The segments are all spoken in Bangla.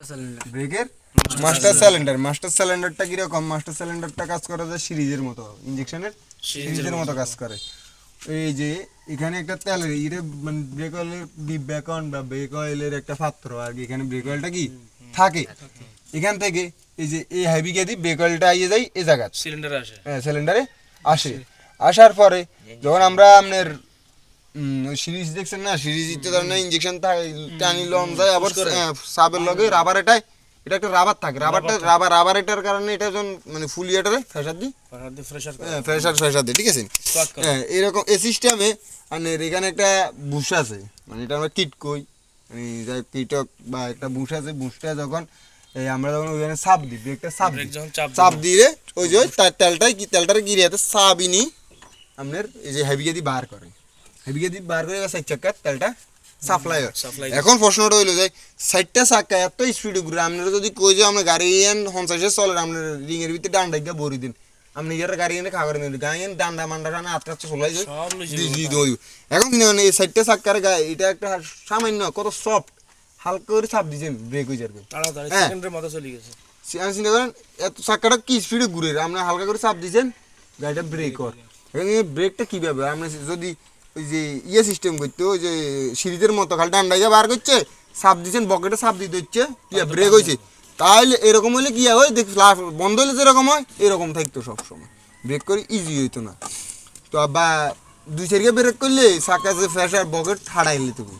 ব্রেকের মাস্টার সিলিন্ডারটা কিরকম? মাস্টার সিলিন্ডারটা কাজ করে যে সিরিজের মতো, ইঞ্জেকশনের সিরিজের মতো কাজ করে। এই যে এখানে একটা তেলের মানে ব্রেক অয়েলের ব্যাকন বা ব্রেক অয়েলের একটা পাত্র আর কি, এখানে ব্রেক অয়েলটা কি থাকে। এখান থেকে এই যে এই হেভি গেদি ব্রেক অয়েলটা আইয়ে যায় এই জায়গা সিলিন্ডারে আসে, হ্যাঁ সিলিন্ডারে আসে। আসার পরে যখন আমরা আপনার সিরিজ দেখছেন না, সিরিজ ইতে ধরনের ইনজেকশন টানি লন যায়, আবার সাবের লগে রাবার, এটা একটা রাবার থাকে, রাবার এটার কারণে এটা যখন মানে ফুল ইয়েটারে প্রেসার দি প্রেসার দি, ঠিক আছে। হ্যাঁ এরকম এই সিস্টেমে মানে এখানে একটা বুশ আছে, মানে এটা আমরা কিট কই, মানে কিটক বা একটা বুশ আছে। বুশটা যখন আমরা যখন ওইখানে চাপ দিই, ব্রেকটা চাপ দিয়ে ওই যে তেলটারে গিরে চাবিনি আপনার এই যে হেভি গেদি বার করে, হেভি গেদি বার করে সাইড চাক্কার তেলটা সাপ্লাই হয়। এখন প্রশ্নটা হইলো যে সাইডটা চাক্কা এত স্পিডে ঘুরে, আপনারা যদি কই যে আমরা গাড়ি এন 50 চলে, আপনার রিংয়ের ভিতরে ডান্ডা গিয়ে ভরি দিন, আপনি ইয়ার গাড়ি এনে খাবার নেন গাড়ি এন ডান্ডা মান্ডা টানা আটটা চলাই যায়। এখন মানে এই সাইডটা চাক্কার গায়ে এটা একটা সামান্য কত সফট, হালকা করে চাপ দিয়েছেন ব্রেক হয়ে যাবে, চিন্তা করেন এত চাক্কাটা কি স্পিডে ঘুরে, আপনি হালকা করে চাপ দিয়েছেন গাড়িটা ব্রেক কর। এখন ব্রেকটা কীভাবে আপনি যদি ওই যে ইয়ে সিস্টেম করতে, ওই যে সিরিজের মতো খালি ডান্ডাইয়া বার করছে, চাপ দিচ্ছেন বকেটে চাপ দিতে হচ্ছে, ব্রেক হয়েছে। তাহলে এরকম হলে কি হয়, দেখ বন্ধ হলে যেরকম হয় এরকম থাকতো সবসময়, ব্রেক করে ইজি হইতো না। তো বা দুই সাইডে ব্রেক করলে চাকা যে ফ্রেশার বকেট হারাইলে তুমি,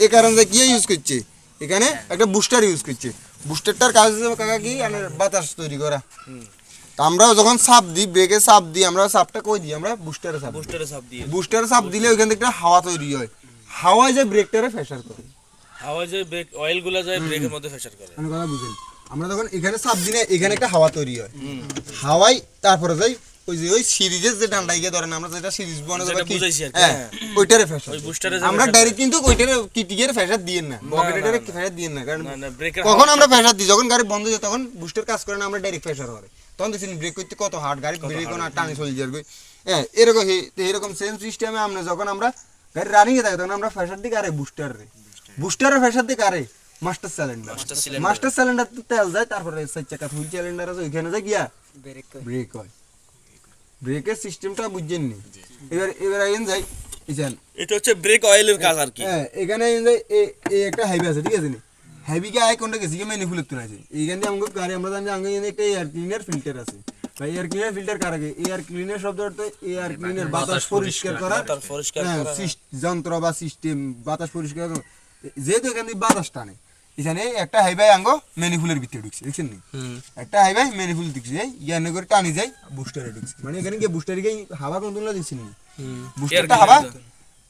এ কারণে কি ইউজ করছে, এখানে একটা বুস্টার ইউজ করছে। বুস্টারটার কাজ হিসেবে কাকা কি বাতাস তৈরি করা। আমরা যখন চাপ দিই, ব্রেকে চাপ দিই, আমরা চাপটা কই দিই, আমরা বুস্টারে চাপ দিলে ওইখান থেকে হাওয়া তৈরি হয়, হাওয়ায় যে ব্রেকটারে প্রেসার করে, হাওয়ায় যে ব্রেক অয়েলগুলো যায় ব্রেকের মধ্যে প্রেসার করে। মানে কথা বুঝেন, আমরা যখন এখানে চাপ দিলে এখানে একটা হাওয়া তৈরি হয়, হাওয়ায় তারপরে যাই ওই যে ওই সিরিজের যে ডান্ডাই গিয়ে ধরেন আমরা যেটা সিরিজ বনে হ্যাঁ ওইটারে প্রেসার, আমরা ডাইরেক্ট কিন্তু ওইটারে কিটিকের প্রেসার দিয়েন না, বকেটের প্রেসার দিয়েন না। কারণ কখন আমরা প্রেসার দিই, যখন গাড়ি বন্ধ হয়ে তখন বুস্টার কাজ করে না, আমরা ডাইরেক্ট প্রেসার করে, তখন দেখছেন ব্রেক করতে কত হার্ড, গাড়ি ব্রেক না টানে চলে যাবে। হ্যাঁ এরকম সেম সিস্টেমে আমরা যখন আমরা গাড়ি রানিংয়ে থাকে তখন আমরা প্রেসার দিই আরে বুস্টারের প্রেসার দিই আরে মাস্টার সিলিন্ডার তেল যায়, তারপরে চার চাকা ফুল সিলিন্ডার আছে ওইখানে যায় গিয়া ব্রেক হয়। ব্রেকের সিস্টেমটা বুঝছেন নি? এবার আইন যাই এটা হচ্ছে ব্রেক অয়েলের কাজ আর কি। হ্যাঁ এখানে আইন যাই এই একটা হাইওয়ে আছে, ঠিক আছে নি? হেভিকে আয় কোনটা গেছি ম্যানিপুলেট তো আছে এইখানে আমাদের গাড়ি আমরা জানি আগে একটা এয়ার ক্লিনার ফিল্টার আছে। ভাই এয়ার ক্লিনার ফিল্টার কার আগে? এয়ার ক্লিনার শব্দ অর্থ এয়ার ক্লিনার বাতাস পরিষ্কার করা যন্ত্র বা সিস্টেম, বাতাস পরিষ্কার করা। যেহেতু এখান থেকে বাতাস টানে, এখানে একটা হাইভাই আঙ্গ ম্যানিপুলের ভিতরে ঢুকছে, দেখছেন নি? একটা হাইভাই ম্যানিপুল ঢুকছে, ইয়ানে করে টানি যায় বুস্টারে ঢুকছে, মানে এখানে গিয়ে বুস্টারে গিয়ে হাওয়া কন্ট্রোল দেখছেন নি? বুস্টারটা হাওয়া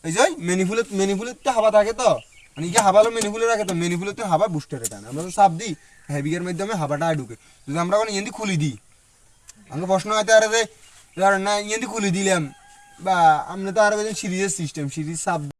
এই যে ম্যানিপুলের হাওয়া থাকে, তো মানে কি হাওয়া হলো ম্যানিপুলে রাখে, তো ম্যানিপুলের হাওয়া বুস্টারে টানে, আমরা তো চাপ দিই হেভিকের মাধ্যমে হাওয়াটা ঢুকে। যদি আমরা কোনো ইয়েন্দি খুলি দিই, আমাকে প্রশ্ন হয়তো আর যে ধরেন না ইয়েন্দি খুলি দিলাম, বা আমরা তো আর সিরিজের সিস্টেম সিরিজ চাপ